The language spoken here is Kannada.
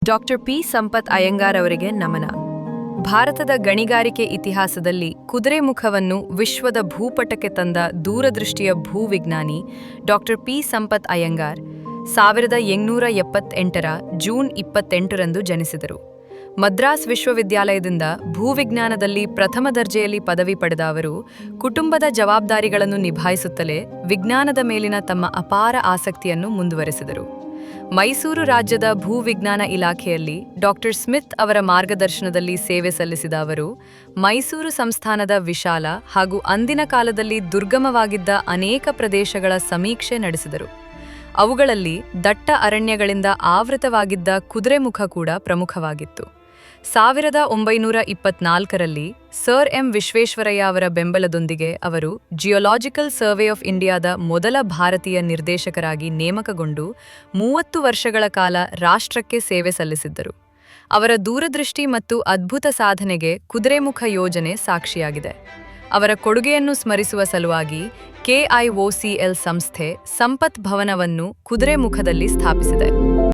ಡಾಕ್ಟರ್ ಪಿ ಸಂಪತ್ ಅಯ್ಯಂಗಾರ್ ಅವರಿಗೆ ನಮನ. ಭಾರತದ ಗಣಿಗಾರಿಕೆ ಇತಿಹಾಸದಲ್ಲಿ ಕುದುರೆಮುಖವನ್ನು ವಿಶ್ವದ ಭೂಪಟಕ್ಕೆ ತಂದ ದೂರದೃಷ್ಟಿಯ ಭೂವಿಜ್ಞಾನಿ ಡಾಕ್ಟರ್ ಪಿ ಸಂಪತ್ ಅಯ್ಯಂಗಾರ್ 1878ರ ಜೂನ್ 28ರಂದು ಜನಿಸಿದರು. ಮದ್ರಾಸ್ ವಿಶ್ವವಿದ್ಯಾಲಯದಿಂದ ಭೂವಿಜ್ಞಾನದಲ್ಲಿ ಪ್ರಥಮ ದರ್ಜೆಯಲ್ಲಿ ಪದವಿ ಪಡೆದ ಅವರು ಕುಟುಂಬದ ಜವಾಬ್ದಾರಿಗಳನ್ನು ನಿಭಾಯಿಸುತ್ತಲೇ ವಿಜ್ಞಾನದ ಮೇಲಿನ ತಮ್ಮ ಅಪಾರ ಆಸಕ್ತಿಯನ್ನು ಮುಂದುವರೆಸಿದರು. ಮೈಸೂರು ರಾಜ್ಯದ ಭೂವಿಜ್ಞಾನ ಇಲಾಖೆಯಲ್ಲಿ ಡಾಕ್ಟರ್ ಸ್ಮಿತ್ ಅವರ ಮಾರ್ಗದರ್ಶನದಲ್ಲಿ ಸೇವೆ ಸಲ್ಲಿಸಿದ ಅವರು ಮೈಸೂರು ಸಂಸ್ಥಾನದ ವಿಶಾಲ ಹಾಗೂ ಅಂದಿನ ಕಾಲದಲ್ಲಿ ದುರ್ಗಮವಾಗಿದ್ದ ಅನೇಕ ಪ್ರದೇಶಗಳ ಸಮೀಕ್ಷೆ ನಡೆಸಿದರು. ಅವುಗಳಲ್ಲಿ ದಟ್ಟ ಅರಣ್ಯಗಳಿಂದ ಆವೃತವಾಗಿದ್ದ ಕುದುರೆಮುಖ ಕೂಡ ಪ್ರಮುಖವಾಗಿತ್ತು. 1924ರಲ್ಲಿ ಸರ್ ಎಂ ವಿಶ್ವೇಶ್ವರಯ್ಯ ಅವರ ಬೆಂಬಲದೊಂದಿಗೆ ಅವರು ಜಿಯೋಲಾಜಿಕಲ್ ಸರ್ವೆ ಆಫ್ ಇಂಡಿಯಾದ ಮೊದಲ ಭಾರತೀಯ ನಿರ್ದೇಶಕರಾಗಿ ನೇಮಕಗೊಂಡು 30 ವರ್ಷಗಳ ಕಾಲ ರಾಷ್ಟ್ರಕ್ಕೆ ಸೇವೆ ಸಲ್ಲಿಸಿದ್ದರು. ಅವರ ದೂರದೃಷ್ಟಿ ಮತ್ತು ಅದ್ಭುತ ಸಾಧನೆಗೆ ಕುದುರೆಮುಖ ಯೋಜನೆ ಸಾಕ್ಷಿಯಾಗಿದೆ. ಅವರ ಕೊಡುಗೆಯನ್ನು ಸ್ಮರಿಸುವ ಸಲುವಾಗಿ KIOCL ಸಂಸ್ಥೆ ಸಂಪತ್ ಭವನವನ್ನು ಕುದುರೆಮುಖದಲ್ಲಿ ಸ್ಥಾಪಿಸಿದೆ.